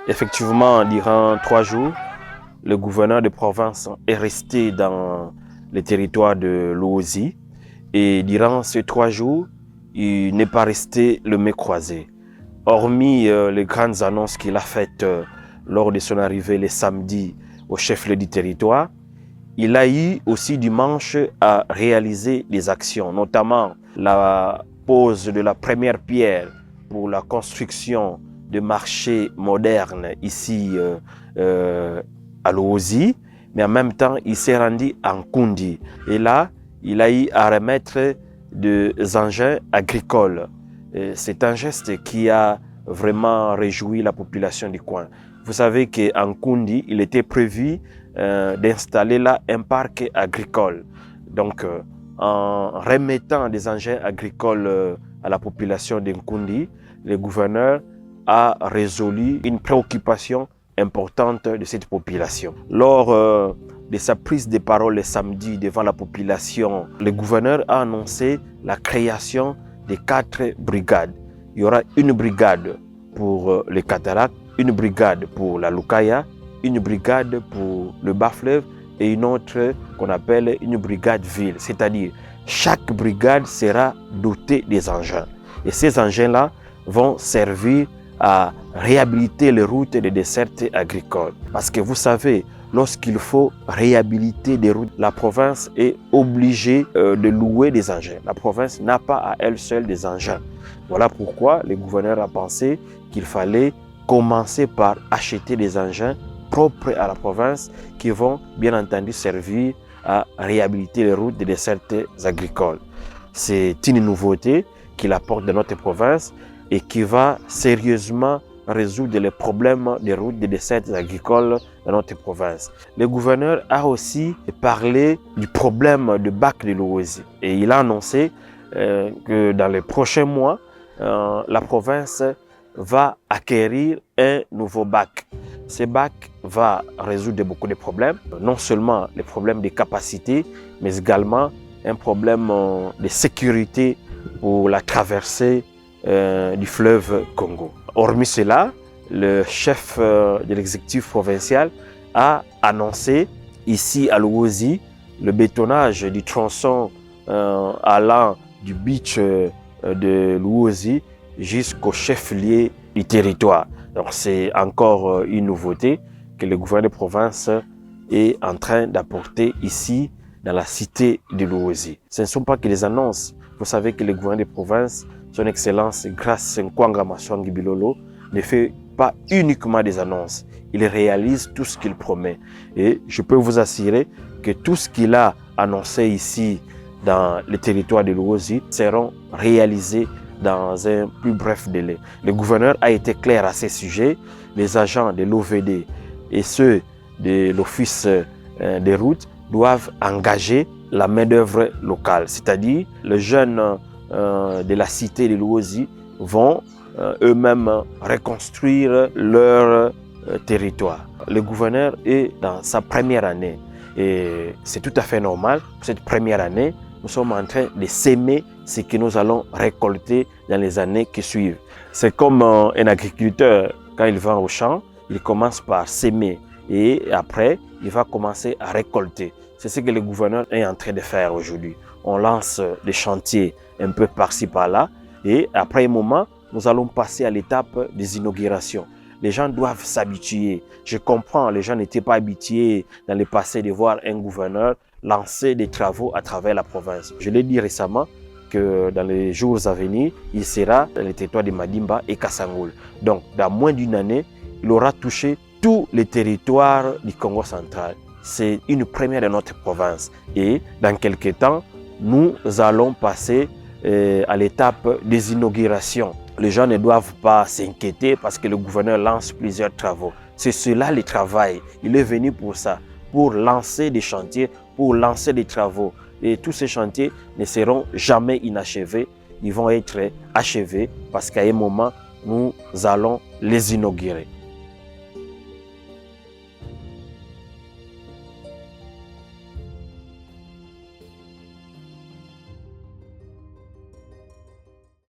Effectivement, durant 3 jours, le gouverneur de province est resté dans le territoire de l'Ouosi. Et durant ces 3 jours, il n'est pas resté le nez croisé. Hormis les grandes annonces qu'il a faites lors de son arrivée le samedi au chef-lieu du territoire, il a eu aussi dimanche à réaliser des actions, notamment la pose de la première pierre pour la construction de marchés modernes ici à l'Ouosi, mais en même temps, il s'est rendu en Kundi. Et là, il a eu à remettre des engins agricoles. C'est un geste qui a vraiment réjoui la population du coin. Vous savez qu'en Kundi, il était prévu d'installer là un parc agricole. Donc, en remettant des engins agricoles à la population d'Nkundi, le gouverneur a résolu une préoccupation importante de cette population. Lors de sa prise de parole le samedi devant la population, le gouverneur a annoncé la création de 4 brigades. Il y aura une brigade pour les cataractes, une brigade pour la Lukaya, une brigade pour le bas-fleuve et une autre qu'on appelle une brigade ville. C'est-à-dire, chaque brigade sera dotée des engins. Et ces engins-là vont servir à réhabiliter les routes des dessertes agricoles. Parce que vous savez, lorsqu'il faut réhabiliter des routes, la province est obligée de louer des engins. La province n'a pas à elle seule des engins. Voilà pourquoi le gouverneur a pensé qu'il fallait commencer par acheter des engins propres à la province qui vont bien entendu servir à réhabiliter les routes des dessertes agricoles. C'est une nouveauté qu'il apporte dans notre province et qui va sérieusement résoudre les problèmes des routes des dessertes agricoles dans notre province. Le gouverneur a aussi parlé du problème de bac de l'Ouosi et il a annoncé que dans les prochains mois, la province va acquérir un nouveau bac. Ce bac va résoudre beaucoup de problèmes, non seulement les problèmes de capacité, mais également un problème de sécurité pour la traversée du fleuve Congo. Hormis cela, le chef de l'exécutif provincial a annoncé ici à l'Ouosi le bétonnage du tronçon allant du beach de l'Ouosi jusqu'au chef-lieu du territoire. Donc c'est encore une nouveauté que le gouvernement de province est en train d'apporter ici dans la cité de l'Ouosi. Ce ne sont pas que les annonces. Vous savez que le gouvernement de province, son Excellence Grace Nkwanga Maswangi Bilolo, ne fait pas uniquement des annonces. Il réalise tout ce qu'il promet. Et je peux vous assurer que tout ce qu'il a annoncé ici dans le territoire de l'Ouosi seront réalisés dans un plus bref délai. Le gouverneur a été clair à ces sujets. Les agents de l'OVD et ceux de l'Office des routes doivent engager la main-d'œuvre locale, c'est-à-dire les jeunes de la cité de l'Ouosi vont eux-mêmes reconstruire leur territoire. Le gouverneur est dans sa première année et c'est tout à fait normal. Pour cette première année, nous sommes en train de s'aimer ce que nous allons récolter dans les années qui suivent. C'est comme un agriculteur, quand il va au champ, il commence par s'aimer et après, il va commencer à récolter. C'est ce que le gouverneur est en train de faire aujourd'hui. On lance des chantiers un peu par-ci, par-là et après un moment, nous allons passer à l'étape des inaugurations. Les gens doivent s'habituer. Je comprends, les gens n'étaient pas habitués dans le passé de voir un gouverneur lancer des travaux à travers la province. Je l'ai dit récemment que dans les jours à venir, il sera dans les territoires de Madimba et Kassangoul. Donc, dans moins d'une année, il aura touché tous les territoires du Congo central. C'est une première de notre province. Et dans quelques temps, nous allons passer à l'étape des inaugurations. Les gens ne doivent pas s'inquiéter parce que le gouverneur lance plusieurs travaux. C'est cela le travail. Il est venu pour ça, pour lancer des chantiers, pour lancer des travaux. Et tous ces chantiers ne seront jamais inachevés. Ils vont être achevés parce qu'à un moment, nous allons les inaugurer.